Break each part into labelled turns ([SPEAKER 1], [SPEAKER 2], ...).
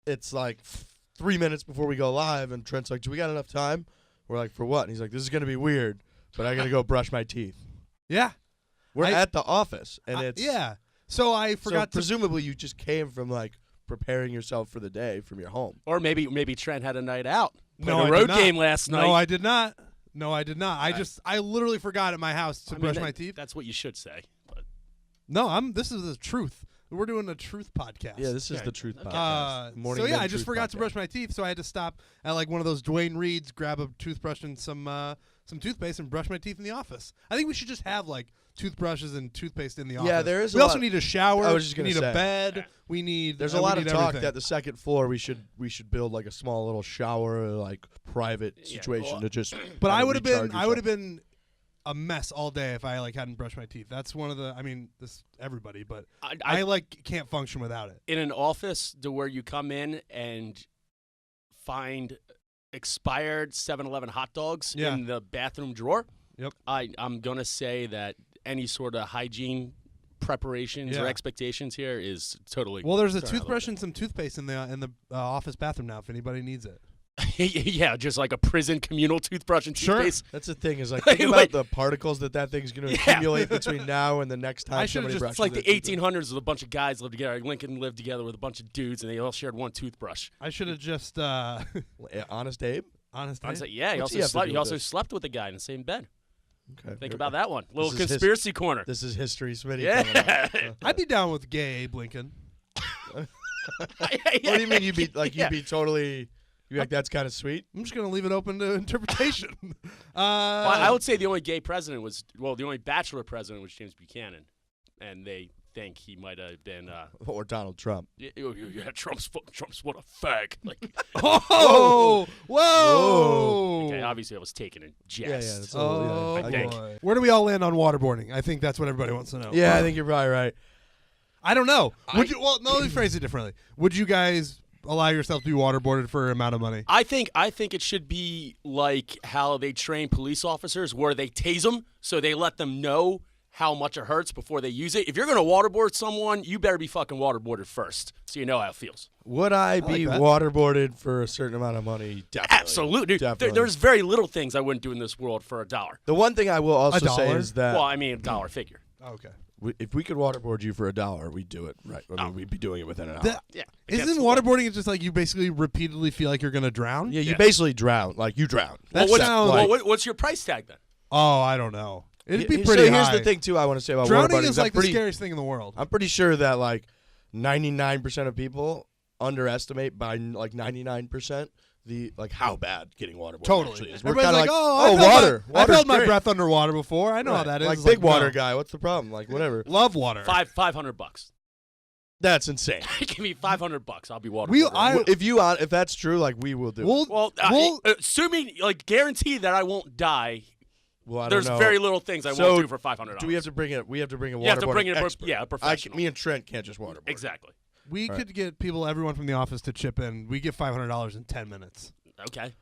[SPEAKER 1] it's like 3 minutes before we go live, and Trent's like, do we got enough time? We're like, for what? And he's like, this is going to be weird, but I got to go brush my teeth.
[SPEAKER 2] Yeah.
[SPEAKER 1] We're at the office, and it's...
[SPEAKER 2] Yeah. So I forgot to...
[SPEAKER 1] presumably you just came from, like, preparing yourself for the day from your home.
[SPEAKER 3] Or maybe Trent had a night out.
[SPEAKER 2] No,
[SPEAKER 3] a road game last night.
[SPEAKER 2] No, I did not. I literally forgot at my house to brush my teeth.
[SPEAKER 3] That's what you should say. But.
[SPEAKER 2] No, this is the truth. We're doing a truth podcast.
[SPEAKER 1] Yeah, this is the truth podcast.
[SPEAKER 2] So I just forgot to brush my teeth, so I had to stop at like one of those Dwayne Reeds, grab a toothbrush and some toothpaste and brush my teeth in the office. I think we should just have like toothbrushes and toothpaste in the office.
[SPEAKER 1] Yeah, there is.
[SPEAKER 2] We also need a shower.
[SPEAKER 1] I was just gonna
[SPEAKER 2] we need
[SPEAKER 1] say.
[SPEAKER 2] a bed. We need.
[SPEAKER 1] There's a lot of talk
[SPEAKER 2] everything.
[SPEAKER 1] that the second floor we should build like a small little shower, like private situation to just.
[SPEAKER 2] But I would have been a mess all day if I like hadn't brushed my teeth. That's one of the. I mean, this everybody, but I like can't function without it.
[SPEAKER 3] In an office to where you come in and find expired 7-Eleven hot dogs in the bathroom drawer.
[SPEAKER 2] Yep.
[SPEAKER 3] I'm gonna say that any sort of hygiene preparations or expectations here is totally.
[SPEAKER 2] Well, there's a toothbrush and some toothpaste in the office bathroom now. If anybody needs it.
[SPEAKER 3] Yeah, just like a prison communal toothbrush and toothpaste.
[SPEAKER 1] That's the thing is like think about the particles that thing's going to accumulate between now and the next time somebody brushes.
[SPEAKER 3] It's like the 1800s with a bunch of guys lived together. Lincoln lived together with a bunch of dudes, and they all shared one toothbrush.
[SPEAKER 2] I should have just
[SPEAKER 1] Honest Abe.
[SPEAKER 2] Honest Abe.
[SPEAKER 3] Yeah, he also slept with a guy in the same bed.
[SPEAKER 1] Okay.
[SPEAKER 3] Think about that one. Little conspiracy corner.
[SPEAKER 1] This is history, Smitty.
[SPEAKER 3] Yeah.
[SPEAKER 2] I'd be down with gay Abe Lincoln.
[SPEAKER 1] What do you mean you'd be totally? You like that's kind of sweet?
[SPEAKER 2] I'm just going to leave it open to interpretation.
[SPEAKER 3] Well, I would say the only gay president the only bachelor president was James Buchanan, and they think he might have been
[SPEAKER 1] or Donald Trump.
[SPEAKER 3] Yeah, Trump's what a fag. Like,
[SPEAKER 2] whoa.
[SPEAKER 3] Okay, obviously I was taken in jest.
[SPEAKER 2] I think.
[SPEAKER 3] Boy.
[SPEAKER 2] Where do we all land on waterboarding? I think that's what everybody wants to know.
[SPEAKER 1] Yeah, I think you're probably right.
[SPEAKER 2] I don't know. Would you? Well, no. Let me phrase it differently. Would you guys allow yourself to be waterboarded for an amount of money?
[SPEAKER 3] I think it should be like how they train police officers, where they tase them, so they let them know how much it hurts before they use it. If you're going to waterboard someone, you better be fucking waterboarded first, so you know how it feels.
[SPEAKER 1] Would I be waterboarded for a certain amount of money? Definitely.
[SPEAKER 3] Absolutely.
[SPEAKER 1] Definitely.
[SPEAKER 3] There's very little things I wouldn't do in this world for $1.
[SPEAKER 1] The one thing I will also say is that...
[SPEAKER 3] Well, I mean, $1 figure.
[SPEAKER 2] Okay.
[SPEAKER 1] If we could waterboard you for $1, we'd do it right. I mean, we'd be doing it within an hour.
[SPEAKER 2] Isn't waterboarding just like you basically repeatedly feel like you're going to drown?
[SPEAKER 1] Yeah, you basically drown. Like, you drown.
[SPEAKER 3] What's your price tag then?
[SPEAKER 2] Oh, I don't know. It'd be pretty high.
[SPEAKER 1] Here's the thing, too, I want to say about
[SPEAKER 2] drowning
[SPEAKER 1] waterboarding.
[SPEAKER 2] is like the scariest thing in the world.
[SPEAKER 1] I'm pretty sure that, like, 99% of people underestimate by, like, 99% how bad getting waterboarded actually is. We're
[SPEAKER 2] Everybody's like,
[SPEAKER 1] water.
[SPEAKER 2] I've held my breath underwater before. I know how that is.
[SPEAKER 1] Like, big water guy. What's the problem? Like, whatever.
[SPEAKER 2] Love water.
[SPEAKER 3] $500.
[SPEAKER 1] That's insane.
[SPEAKER 3] Give me $500. I'll be waterboarded.
[SPEAKER 1] If that's true, like, we will do it.
[SPEAKER 3] Well, assuming, like, guarantee that I won't die.
[SPEAKER 1] Well, I
[SPEAKER 3] There's
[SPEAKER 1] don't know.
[SPEAKER 3] very little things I won't do for $500.
[SPEAKER 1] Do we have to bring it? We have to bring a waterboarding
[SPEAKER 3] You have to bring in
[SPEAKER 1] expert.
[SPEAKER 3] a professional.
[SPEAKER 1] Me and Trent can't just waterboard.
[SPEAKER 3] Exactly.
[SPEAKER 2] We could get everyone from the office to chip in. We get $500 in 10 minutes.
[SPEAKER 3] Okay.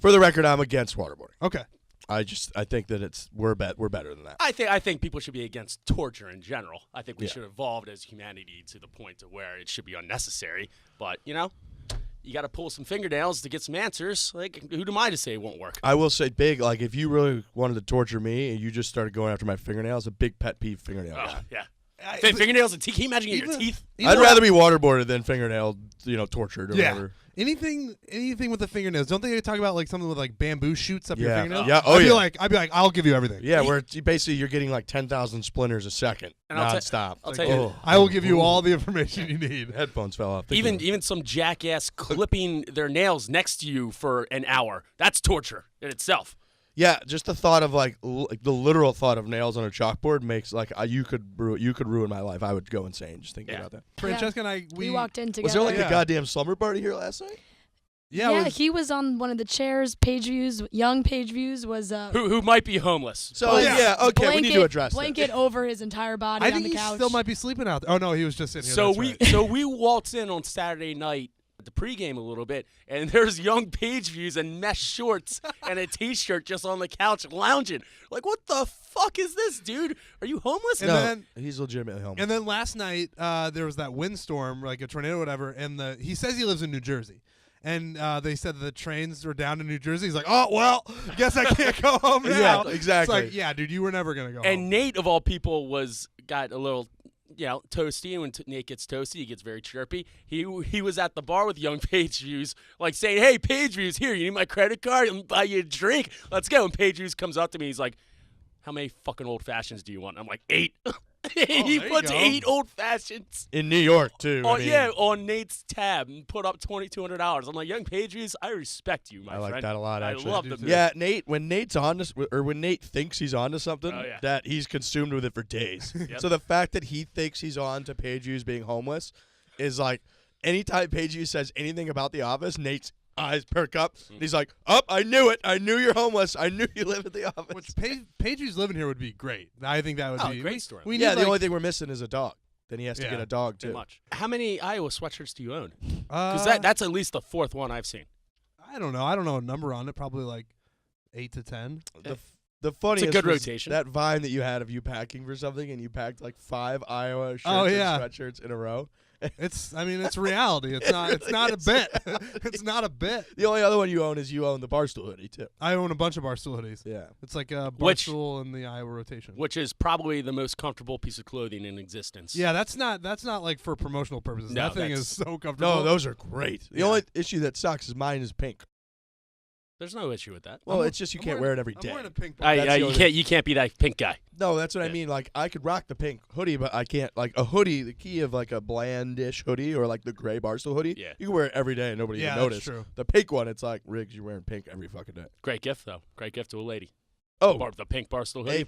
[SPEAKER 1] For the record, I'm against waterboarding.
[SPEAKER 2] Okay.
[SPEAKER 1] I think that we're better than that.
[SPEAKER 3] I think people should be against torture in general. I think we should evolve as humanity to the point to where it should be unnecessary. But you got to pull some fingernails to get some answers. Like, who am I to say it won't work?
[SPEAKER 1] I will say, like, if you really wanted to torture me and you just started going after my fingernails, a big pet peeve fingernail guy.
[SPEAKER 3] Yeah. Fingernails and teeth. Can you imagine your teeth?
[SPEAKER 1] I'd rather be waterboarded than fingernail, tortured or whatever.
[SPEAKER 2] Anything with the fingernails. Don't they talk about like something with like bamboo shoots up your fingernails?
[SPEAKER 1] Yeah.
[SPEAKER 2] I'd be like, I'll give you everything.
[SPEAKER 1] Yeah, where basically you're getting like 10,000 splinters a second, nonstop.
[SPEAKER 3] I'll tell you.
[SPEAKER 2] I will give you all the information you need.
[SPEAKER 1] Headphones fell off.
[SPEAKER 3] Even some jackass clipping their nails next to you for an hour. That's torture in itself.
[SPEAKER 1] Yeah, just the thought of like the literal thought of nails on a chalkboard makes like you could ruin my life. I would go insane just thinking about that.
[SPEAKER 2] Francesca and I,
[SPEAKER 4] we walked in together.
[SPEAKER 1] Was there like a goddamn slumber party here last night?
[SPEAKER 4] Yeah, he was on one of the chairs. Page views, young page views was
[SPEAKER 3] who might be homeless.
[SPEAKER 1] So okay, we need to address
[SPEAKER 4] blanket over his entire body on the couch.
[SPEAKER 2] I think he still might be sleeping out there. Oh no, he was just sitting here.
[SPEAKER 3] So we waltzed in on Saturday night the pregame a little bit, and there's young page views in mesh shorts and a T-shirt just on the couch lounging. Like, what the fuck is this, dude? Are you homeless?
[SPEAKER 2] And
[SPEAKER 1] No,
[SPEAKER 2] then-
[SPEAKER 1] he's legitimately homeless.
[SPEAKER 2] And then last night, there was that windstorm, like a tornado or whatever, and he says he lives in New Jersey. And they said the trains were down in New Jersey. He's like, oh, well, guess I can't go home now.
[SPEAKER 1] Yeah, exactly.
[SPEAKER 2] It's like, yeah, dude, you were never going to go home.
[SPEAKER 3] And Nate, of all people, got a little, toasty. And when Nate gets toasty, he gets very chirpy. He was at the bar with young page views, like saying, hey, page views, here, you need my credit card? Let me buy you a drink. Let's go. And page views comes up to me. He's like, how many fucking old fashions do you want? I'm like, 8. He
[SPEAKER 2] there you
[SPEAKER 3] puts
[SPEAKER 2] go.
[SPEAKER 3] 8 old fashions.
[SPEAKER 1] In New York, too.
[SPEAKER 3] Oh,
[SPEAKER 1] I mean,
[SPEAKER 3] yeah, on Nate's tab and put up $2,200. I'm like, young page views, I respect you, my
[SPEAKER 1] I
[SPEAKER 3] friend.
[SPEAKER 1] like that a lot, actually.
[SPEAKER 3] I love them.
[SPEAKER 1] Yeah, Nate, when Nate's on to, or when Nate thinks he's on to something,
[SPEAKER 3] Oh, yeah.
[SPEAKER 1] that he's consumed with it for days.
[SPEAKER 3] Yep.
[SPEAKER 1] So the fact that he thinks he's on to page views being homeless is like, anytime page views says anything about the office, Nate's eyes perk up. And he's like, I knew it. I knew you're homeless. I knew you live at the office.
[SPEAKER 2] Which Pagey's living here would be great. I think that would be
[SPEAKER 3] great story.
[SPEAKER 2] We
[SPEAKER 1] Yeah,
[SPEAKER 2] need,
[SPEAKER 1] the
[SPEAKER 2] like,
[SPEAKER 1] only thing we're missing is a dog. Then he has to
[SPEAKER 2] Yeah.
[SPEAKER 1] get a dog,
[SPEAKER 3] Too
[SPEAKER 1] too.
[SPEAKER 3] much. How many Iowa sweatshirts do you own?
[SPEAKER 2] uh,
[SPEAKER 3] Because that's at least the 4th one I've seen.
[SPEAKER 2] I don't know. I don't know a number on it. Probably like 8 to 10.
[SPEAKER 1] The funniest
[SPEAKER 3] good
[SPEAKER 1] was
[SPEAKER 3] rotation.
[SPEAKER 1] that Vine that you had of you packing for something, and you packed like 5 Iowa shirts
[SPEAKER 2] Oh, yeah.
[SPEAKER 1] and sweatshirts in a row.
[SPEAKER 2] It's reality. It's not. It's not a bit. It's not a bit.
[SPEAKER 1] The only other one you own is you own the Barstool hoodie, too.
[SPEAKER 2] I own a bunch of Barstool hoodies.
[SPEAKER 1] Yeah.
[SPEAKER 2] It's like a
[SPEAKER 3] Which-
[SPEAKER 2] Barstool in the Iowa rotation.
[SPEAKER 3] Which is probably the most comfortable piece of clothing in existence.
[SPEAKER 2] Yeah, that's not like for promotional purposes.
[SPEAKER 3] No,
[SPEAKER 2] that thing
[SPEAKER 3] that's-
[SPEAKER 2] is so comfortable.
[SPEAKER 1] No, those are great. The
[SPEAKER 2] Yeah.
[SPEAKER 1] only issue that sucks is mine is pink.
[SPEAKER 3] There's no issue with that.
[SPEAKER 1] Well,
[SPEAKER 2] I'm
[SPEAKER 1] it's just you
[SPEAKER 2] I'm
[SPEAKER 1] can't
[SPEAKER 2] wearing
[SPEAKER 1] wear it every
[SPEAKER 2] I'm
[SPEAKER 1] day.
[SPEAKER 2] wearing a pink.
[SPEAKER 3] I,
[SPEAKER 1] That's
[SPEAKER 3] I,
[SPEAKER 1] the
[SPEAKER 3] you
[SPEAKER 1] only-
[SPEAKER 3] can't. You can't be that pink guy.
[SPEAKER 1] No, that's what I
[SPEAKER 3] Yeah.
[SPEAKER 1] mean. Like, I could rock the pink hoodie, but I can't. Like, a hoodie, the key of like a blandish hoodie or like the gray Barstool hoodie,
[SPEAKER 3] Yeah.
[SPEAKER 1] you can wear it every day and nobody
[SPEAKER 2] Yeah,
[SPEAKER 1] even
[SPEAKER 2] that's
[SPEAKER 1] notice.
[SPEAKER 2] true.
[SPEAKER 1] The pink one, it's like, Riggs, you're wearing pink every fucking day.
[SPEAKER 3] Great gift though. Great gift to a lady.
[SPEAKER 1] Oh,
[SPEAKER 3] The pink Barstool hoodie.
[SPEAKER 1] A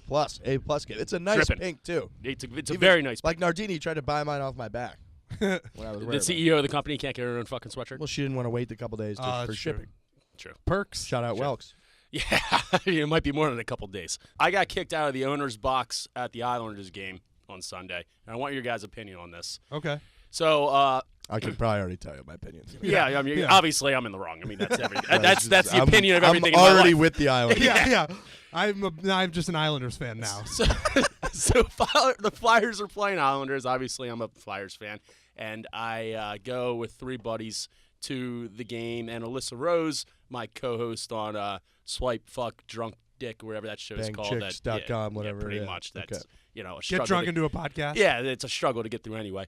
[SPEAKER 1] plus kid. It's a nice
[SPEAKER 3] Drippin'.
[SPEAKER 1] pink, too.
[SPEAKER 3] It's a
[SPEAKER 1] Even-
[SPEAKER 3] very nice.
[SPEAKER 1] Like, Nardini tried to buy mine off my back when I was
[SPEAKER 3] The
[SPEAKER 1] wearing mine.
[SPEAKER 3] CEO of the company can't get her own fucking sweatshirt.
[SPEAKER 1] Well, she didn't want to wait a couple days
[SPEAKER 2] Oh,
[SPEAKER 1] for
[SPEAKER 2] that's
[SPEAKER 1] shipping.
[SPEAKER 3] True.
[SPEAKER 2] Perks.
[SPEAKER 1] Shout out
[SPEAKER 3] Sure.
[SPEAKER 1] Welks.
[SPEAKER 3] Yeah, it might be more than a couple days. I got kicked out of the owner's box at the Islanders game on Sunday, and I want your guys' opinion on this.
[SPEAKER 2] Okay.
[SPEAKER 3] So,
[SPEAKER 1] I can probably already tell you my opinion.
[SPEAKER 3] yeah, I mean,
[SPEAKER 2] Yeah.
[SPEAKER 3] obviously I'm in the wrong. I mean, that's everything.
[SPEAKER 1] No,
[SPEAKER 3] that's the
[SPEAKER 1] I'm-
[SPEAKER 3] opinion of everything.
[SPEAKER 1] I'm
[SPEAKER 3] in my
[SPEAKER 1] already
[SPEAKER 3] life.
[SPEAKER 1] with the Islanders.
[SPEAKER 2] Yeah. I'm just an Islanders fan now.
[SPEAKER 3] So the Flyers are playing Islanders. Obviously, I'm a Flyers fan, and I go with 3 buddies to the game. And Alyssa Rose, my co-host on Swipe Fuck Drunk Dick, or whatever that show is called.
[SPEAKER 1] Bangchicks.com, whatever,
[SPEAKER 3] pretty
[SPEAKER 1] yeah.
[SPEAKER 3] much. That's
[SPEAKER 1] Okay.
[SPEAKER 3] a
[SPEAKER 2] Get
[SPEAKER 3] struggle.
[SPEAKER 2] drunk
[SPEAKER 3] to-
[SPEAKER 2] and do a podcast.
[SPEAKER 3] yeah, it's a struggle to get through anyway.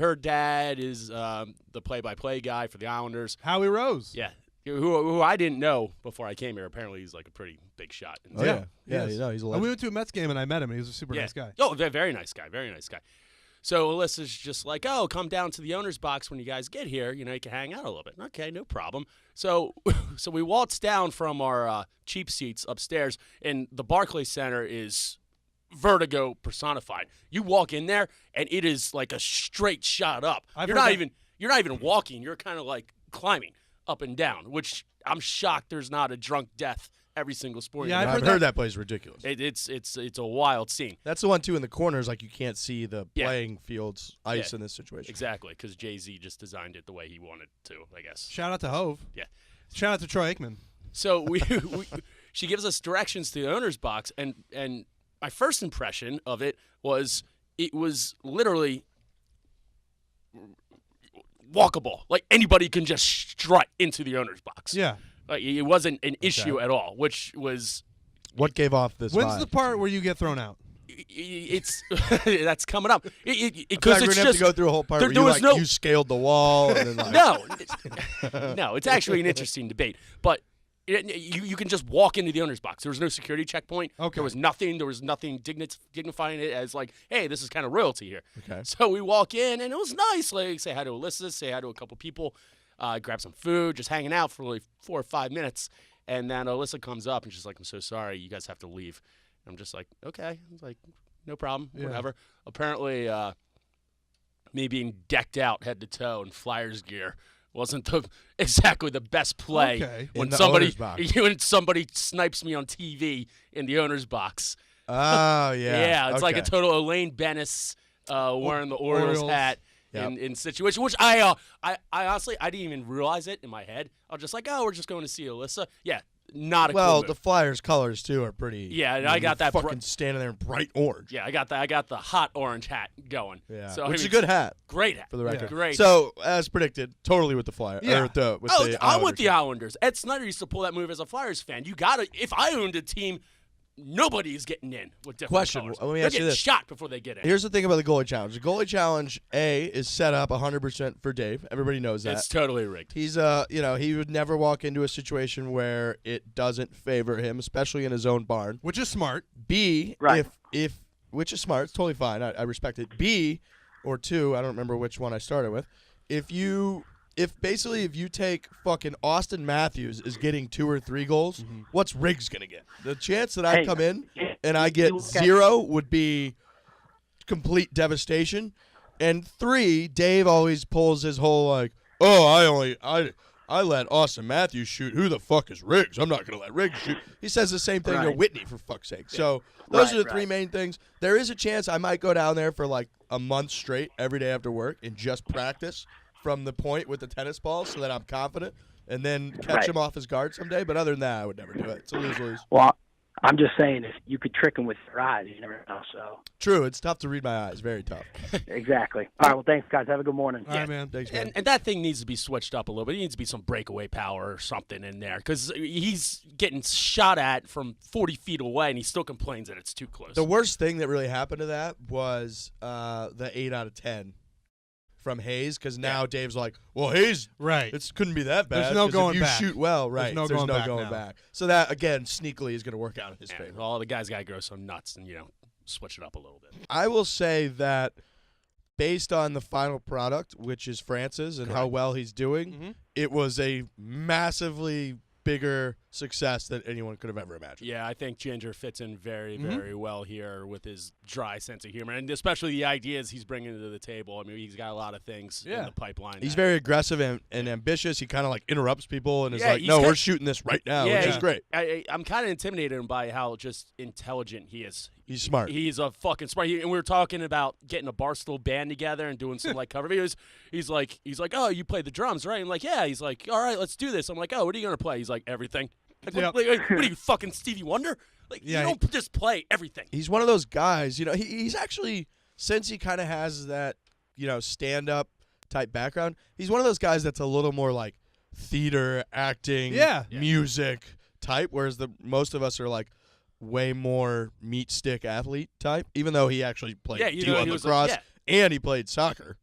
[SPEAKER 3] Her dad is the play-by-play guy for the Islanders.
[SPEAKER 2] Howie Rose.
[SPEAKER 3] Yeah, who I didn't know before I came here. Apparently, he's like a pretty big shot.
[SPEAKER 1] Oh, yeah. Yeah,
[SPEAKER 2] Yes.
[SPEAKER 1] you know, he's a
[SPEAKER 2] And
[SPEAKER 1] legend.
[SPEAKER 2] we went to a Mets game and I met him. He was a super nice guy.
[SPEAKER 3] Oh, very nice guy. Very nice guy. So Alyssa's just like, oh, come down to the owner's box when you guys get here. You know, you can hang out a little bit. Okay, no problem. So we waltz down from our cheap seats upstairs, and the Barclays Center is vertigo personified. You walk in there, and it is like a straight shot up.
[SPEAKER 2] I've
[SPEAKER 3] You're
[SPEAKER 2] heard
[SPEAKER 3] not
[SPEAKER 2] that-
[SPEAKER 3] even walking. You're kind of like climbing up and down, which I'm shocked there's not a drunk death every single sporting
[SPEAKER 2] Yeah,
[SPEAKER 3] event.
[SPEAKER 2] I've heard
[SPEAKER 1] that place is ridiculous.
[SPEAKER 3] It's a wild scene.
[SPEAKER 1] That's the one, too, in the corners, like you can't see the
[SPEAKER 3] Yeah.
[SPEAKER 1] playing field's ice
[SPEAKER 3] Yeah.
[SPEAKER 1] in this situation.
[SPEAKER 3] Exactly, because Jay-Z just designed it the way he wanted to, I guess.
[SPEAKER 2] Shout out to Hove.
[SPEAKER 3] Yeah.
[SPEAKER 2] Shout out to Troy Aikman.
[SPEAKER 3] So she gives us directions to the owner's box, and my first impression of it was literally walkable. Like anybody can just strut into the owner's box.
[SPEAKER 2] Yeah.
[SPEAKER 3] Like, it wasn't an issue at all, which was
[SPEAKER 1] What gave off this
[SPEAKER 2] When's
[SPEAKER 1] vibe?
[SPEAKER 2] the part where you get thrown out?
[SPEAKER 3] it's that's coming up.
[SPEAKER 1] I feel
[SPEAKER 3] Because
[SPEAKER 1] like we're
[SPEAKER 3] it's
[SPEAKER 1] gonna have
[SPEAKER 3] just
[SPEAKER 1] to go through a whole part
[SPEAKER 3] there-
[SPEAKER 1] where
[SPEAKER 3] there
[SPEAKER 1] you,
[SPEAKER 3] was
[SPEAKER 1] like,
[SPEAKER 3] no-
[SPEAKER 1] you scaled the wall. And then, like,
[SPEAKER 3] no, it's actually an interesting debate, but you can just walk into the owner's box. There was no security checkpoint.
[SPEAKER 2] Okay.
[SPEAKER 3] There was nothing dignifying it as like, hey, this is kind of royalty here.
[SPEAKER 1] Okay.
[SPEAKER 3] So we walk in, and it was nice. Like, say hi to Alyssa, say hi to a couple people, grab some food, just hanging out for like 4 or 5 minutes. And then Alyssa comes up, and she's like, I'm so sorry. You guys have to leave. And I'm just like, okay. I was like, no problem,
[SPEAKER 2] Yeah.
[SPEAKER 3] whatever. Apparently, me being decked out head to toe in Flyers gear wasn't exactly the best play
[SPEAKER 2] Okay.
[SPEAKER 3] when
[SPEAKER 1] In the
[SPEAKER 3] somebody
[SPEAKER 1] owner's box.
[SPEAKER 3] when somebody snipes me on TV in the owner's box.
[SPEAKER 1] Oh, yeah.
[SPEAKER 3] Yeah, it's like a
[SPEAKER 1] Okay.
[SPEAKER 3] total Elaine Bennis wearing the Orioles
[SPEAKER 2] Orioles.
[SPEAKER 3] hat. in situation, which I honestly I didn't even realize it in my head. I was just like, oh, we're just going to see Alyssa. Yeah, not a cool
[SPEAKER 1] Well,
[SPEAKER 3] move.
[SPEAKER 1] the Flyers' colors too are pretty.
[SPEAKER 3] Yeah,
[SPEAKER 1] you know,
[SPEAKER 3] I got
[SPEAKER 1] you're
[SPEAKER 3] that
[SPEAKER 1] fucking standing there in bright orange.
[SPEAKER 3] Yeah, I got the hot orange hat going.
[SPEAKER 1] Yeah,
[SPEAKER 3] so,
[SPEAKER 1] which is a good hat
[SPEAKER 3] Great hat
[SPEAKER 1] for the record.
[SPEAKER 3] Great.
[SPEAKER 1] So as predicted, totally with the Flyers.
[SPEAKER 2] Yeah.
[SPEAKER 1] With the
[SPEAKER 3] I'm with the
[SPEAKER 1] Islanders.
[SPEAKER 3] Islanders. Ed Snyder used to pull that move as a Flyers fan. You gotta. If I owned a team, nobody is getting in with different
[SPEAKER 1] Question,
[SPEAKER 3] colors.
[SPEAKER 1] let me
[SPEAKER 3] They're
[SPEAKER 1] ask you
[SPEAKER 3] getting
[SPEAKER 1] this.
[SPEAKER 3] shot before they get in.
[SPEAKER 1] Here's the thing about the goalie challenge. The goalie challenge, is set up 100% for Dave. Everybody knows that.
[SPEAKER 3] It's totally rigged.
[SPEAKER 1] He's he would never walk into a situation where it doesn't favor him, especially in his own barn.
[SPEAKER 2] Which is smart.
[SPEAKER 1] B,
[SPEAKER 5] Right.
[SPEAKER 1] if which is smart, it's totally fine. I respect it. B, or two, I don't remember which one I started with. If you take fucking Austin Matthews is getting 2 or 3 goals, what's Riggs gonna get? The chance that I
[SPEAKER 5] Hey,
[SPEAKER 1] come in and I get
[SPEAKER 5] you look at-
[SPEAKER 1] 0 would be complete devastation. And 3, Dave always pulls his whole like, oh, I let Austin Matthews shoot. Who the fuck is Riggs? I'm not gonna let Riggs shoot. He says the same thing to
[SPEAKER 5] Right.
[SPEAKER 1] Whitney, for fuck's sake. So those are the 3
[SPEAKER 5] right.
[SPEAKER 1] main things. There is a chance I might go down there for like a month straight every day after work and just practice from the point with the tennis ball so that I'm confident and then catch
[SPEAKER 5] Right.
[SPEAKER 1] him off his guard someday. But other than that, I would never do it. It's a lose-lose.
[SPEAKER 5] Well, I'm just saying, if you could trick him with your eyes, you never know. So
[SPEAKER 1] True. It's tough to read my eyes. Very tough.
[SPEAKER 5] exactly. All right. Well, thanks, guys. Have a good morning.
[SPEAKER 2] All right, man.
[SPEAKER 1] Thanks, man.
[SPEAKER 3] And that thing needs to be switched up a little bit. It needs to be some breakaway power or something in there because he's getting shot at from 40 feet away and he still complains that it's too close.
[SPEAKER 1] The worst thing that really happened to that was the 8 out of 10 from Hayes, because now Dave's like, well, Hayes,
[SPEAKER 2] Right.
[SPEAKER 1] it couldn't be that bad.
[SPEAKER 2] There's no
[SPEAKER 1] 'cause
[SPEAKER 2] going
[SPEAKER 1] if you
[SPEAKER 2] back.
[SPEAKER 1] shoot well, right?
[SPEAKER 2] no going back now.
[SPEAKER 1] back. So that again, sneakily, is going to work out in his
[SPEAKER 3] Yeah,
[SPEAKER 1] favor.
[SPEAKER 3] all the guys got to grow some nuts and switch it up a little bit.
[SPEAKER 1] I will say that based on the final product, which is Francis and how well he's doing, it was a massively bigger success than anyone could have ever imagined.
[SPEAKER 3] Yeah, I think Ginger fits in very, very well here with his dry sense of humor, and especially the ideas he's bringing to the table. I mean, he's got a lot of things in the pipeline.
[SPEAKER 1] He's very aggressive and ambitious. He kind of like interrupts people and is
[SPEAKER 3] Yeah,
[SPEAKER 1] like,
[SPEAKER 3] he's
[SPEAKER 1] no,
[SPEAKER 3] got-
[SPEAKER 1] we're shooting this right now, which is great.
[SPEAKER 3] I'm kind of intimidated by how just intelligent he is.
[SPEAKER 1] He's smart.
[SPEAKER 3] He's a fucking smart. And we were talking about getting a Barstool band together and doing some like cover videos. He's like, oh, you play the drums, right? I'm like, yeah. He's like, all right, let's do this. I'm like, oh, what are you gonna play? He's like, everything. Like,
[SPEAKER 2] Yep.
[SPEAKER 3] what are you, fucking Stevie Wonder? Like,
[SPEAKER 2] Yeah,
[SPEAKER 3] you don't just play everything.
[SPEAKER 1] He's one of those guys, he's actually, since he kind of has that, stand-up type background, he's one of those guys that's a little more like theater, acting, music type, whereas most of us are like way more meat stick athlete type, even though he actually played D1 lacrosse and he played soccer.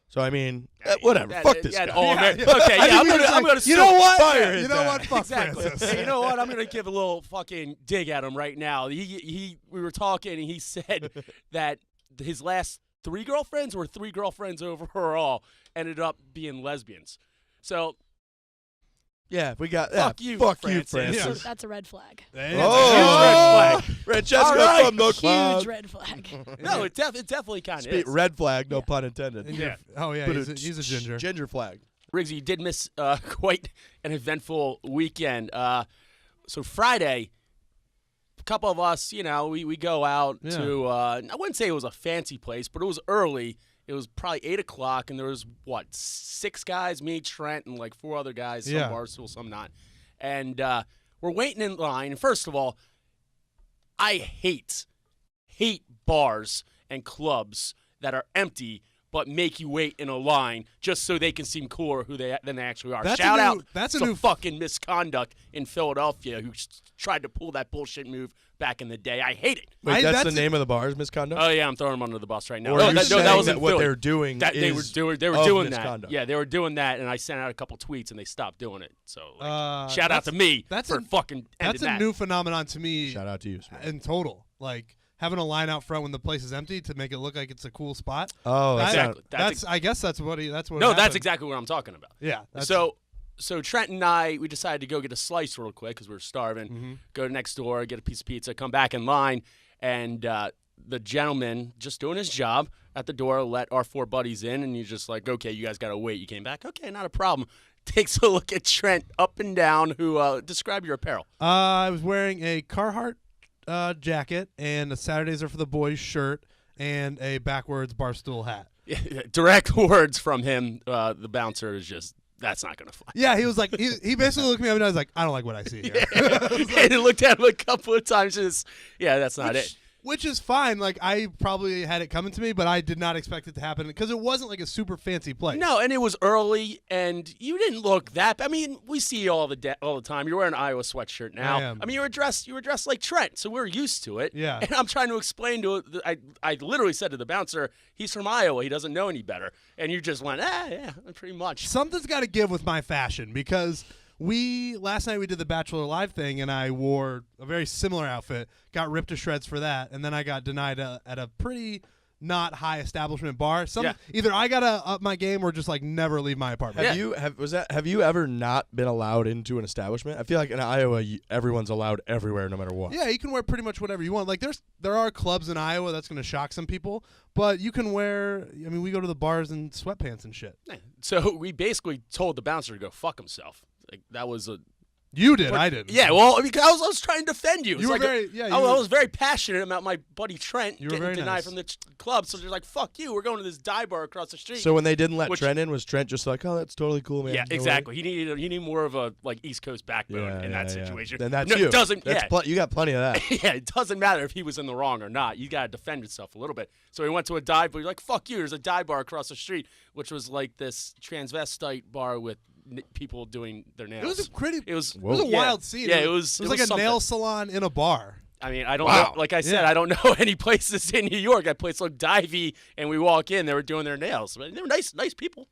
[SPEAKER 1] So, I mean, whatever. Fuck this guy.
[SPEAKER 3] Okay,
[SPEAKER 2] I
[SPEAKER 3] I'm
[SPEAKER 2] think
[SPEAKER 3] gonna
[SPEAKER 2] you know what?
[SPEAKER 1] fire his
[SPEAKER 2] You know
[SPEAKER 1] ass.
[SPEAKER 2] what? Fuck
[SPEAKER 3] Exactly.
[SPEAKER 2] Francis.
[SPEAKER 3] Hey, you know what? I'm gonna give a little fucking dig at him right now. We were talking, and he said that his last 3 girlfriends or 3 girlfriends overall ended up being lesbians. So
[SPEAKER 1] Yeah, we got
[SPEAKER 3] Fuck you,
[SPEAKER 1] Fuck you,
[SPEAKER 3] Francis.
[SPEAKER 1] Francis.
[SPEAKER 4] That's a red flag.
[SPEAKER 1] Oh, Francesca
[SPEAKER 3] All right.
[SPEAKER 1] from the club.
[SPEAKER 4] Huge red flag.
[SPEAKER 3] no, it definitely kind of is.
[SPEAKER 1] Red flag, no pun intended.
[SPEAKER 2] And oh, yeah. He's a ginger.
[SPEAKER 1] Ginger flag.
[SPEAKER 3] Riggsy, you did miss quite an eventful weekend. So Friday, a couple of us, we go out to, I wouldn't say it was a fancy place, but it was early. It was probably 8 o'clock, and there was, 6 guys, me, Trent, and like 4 other guys, some Barstool, some not. And we're waiting in line. And first of all, I hate bars and clubs that are empty but make you wait in a line just so they can seem cooler than they actually are. Shout out to fucking misconduct in Philadelphia who tried to pull that bullshit move back in the day. I hate it.
[SPEAKER 1] Wait, that's the name of the bar is misconduct?
[SPEAKER 3] Oh yeah, I'm throwing them under the bus right now.
[SPEAKER 1] Or are you
[SPEAKER 3] that
[SPEAKER 1] saying
[SPEAKER 3] was
[SPEAKER 1] that
[SPEAKER 3] in
[SPEAKER 1] what
[SPEAKER 3] Philly.
[SPEAKER 1] they're doing
[SPEAKER 3] That they were
[SPEAKER 1] is
[SPEAKER 3] doing
[SPEAKER 1] of
[SPEAKER 3] that.
[SPEAKER 1] misconduct?
[SPEAKER 3] Yeah, they were doing that, and I sent out a couple tweets, and they stopped doing it. So shout
[SPEAKER 2] that's-
[SPEAKER 3] out to me
[SPEAKER 2] that's
[SPEAKER 3] for
[SPEAKER 2] a-
[SPEAKER 3] fucking
[SPEAKER 2] That's
[SPEAKER 3] ending
[SPEAKER 2] a
[SPEAKER 3] that.
[SPEAKER 2] new phenomenon to me.
[SPEAKER 1] Shout out to you, Smith.
[SPEAKER 2] In total, like having a line out front when the place is empty to make it look like it's a cool spot.
[SPEAKER 1] Oh,
[SPEAKER 3] Exactly.
[SPEAKER 2] I guess that's what.
[SPEAKER 3] No, that's
[SPEAKER 2] happened.
[SPEAKER 3] exactly what I'm talking about.
[SPEAKER 2] Yeah.
[SPEAKER 3] So Trent and I, we decided to go get a slice real quick because we were starving. Go next door, get a piece of pizza, come back in line, and the gentleman just doing his job at the door let our 4 buddies in, and he's just like, okay, you guys got to wait. You came back? Okay, not a problem. Takes a look at Trent up and down, who describe your apparel.
[SPEAKER 2] I was wearing a Carhartt jacket and a Saturdays Are for the Boys shirt and a backwards Barstool hat.
[SPEAKER 3] Direct words from him. The bouncer is just, that's not going to fly.
[SPEAKER 2] Yeah, he was like, he basically looked at me up and I was like, I don't like what I see here.
[SPEAKER 3] And he looked at him a couple of times. Just, that's not it.
[SPEAKER 2] Which is fine. Like, I probably had it coming to me, but I did not expect it to happen because it wasn't like a super fancy place.
[SPEAKER 3] No, and it was early, and you didn't look that. I mean, we see you all the time. You're wearing an Iowa sweatshirt now.
[SPEAKER 2] I am.
[SPEAKER 3] I mean, you were dressed like Trent, so we're used to it.
[SPEAKER 2] Yeah.
[SPEAKER 3] And I'm trying to explain to it. I literally said to the bouncer, he's from Iowa. He doesn't know any better. And you just went, yeah, pretty much.
[SPEAKER 2] Something's got to give with my fashion because last night we did the Bachelor Live thing, and I wore a very similar outfit, got ripped to shreds for that, and then I got denied at a pretty not high establishment bar. Either I gotta up my game or just like never leave my apartment.
[SPEAKER 1] Have you ever not been allowed into an establishment? I feel like in Iowa, everyone's allowed everywhere, no matter what.
[SPEAKER 2] Yeah, you can wear pretty much whatever you want. Like there are clubs in Iowa that's gonna shock some people, but you can wear. I mean, we go to the bars in sweatpants and shit.
[SPEAKER 3] So we basically told the bouncer to go fuck himself. Like that was a.
[SPEAKER 2] You did, I didn't.
[SPEAKER 3] Yeah, well, because I was trying to defend you.
[SPEAKER 2] You were
[SPEAKER 3] I was very passionate about my buddy Trent
[SPEAKER 2] You were
[SPEAKER 3] getting
[SPEAKER 2] very
[SPEAKER 3] denied
[SPEAKER 2] nice.
[SPEAKER 3] from the club. So they're like, "Fuck you, we're going to this dive bar across the street."
[SPEAKER 1] So when they didn't let Trent in, was Trent just like, "Oh, that's totally cool, man"?
[SPEAKER 3] Yeah,
[SPEAKER 1] No
[SPEAKER 3] exactly. He needed more of a like East Coast backbone in that situation.
[SPEAKER 1] Then that's
[SPEAKER 3] no,
[SPEAKER 1] you.
[SPEAKER 3] It doesn't.
[SPEAKER 1] You got plenty of that.
[SPEAKER 3] Yeah, it doesn't matter if he was in the wrong or not. You got to defend yourself a little bit. So he went to a dive bar. You're like, "Fuck you." There's a dive bar across the street, which was like this transvestite bar with people doing their nails.
[SPEAKER 2] It was a wild scene.
[SPEAKER 3] Yeah, it was
[SPEAKER 2] like a nail salon in a bar.
[SPEAKER 3] I mean, I don't know. Like I said, I don't know any places in New York. That place looked divey, and we walk in, they were doing their nails. But they were nice people.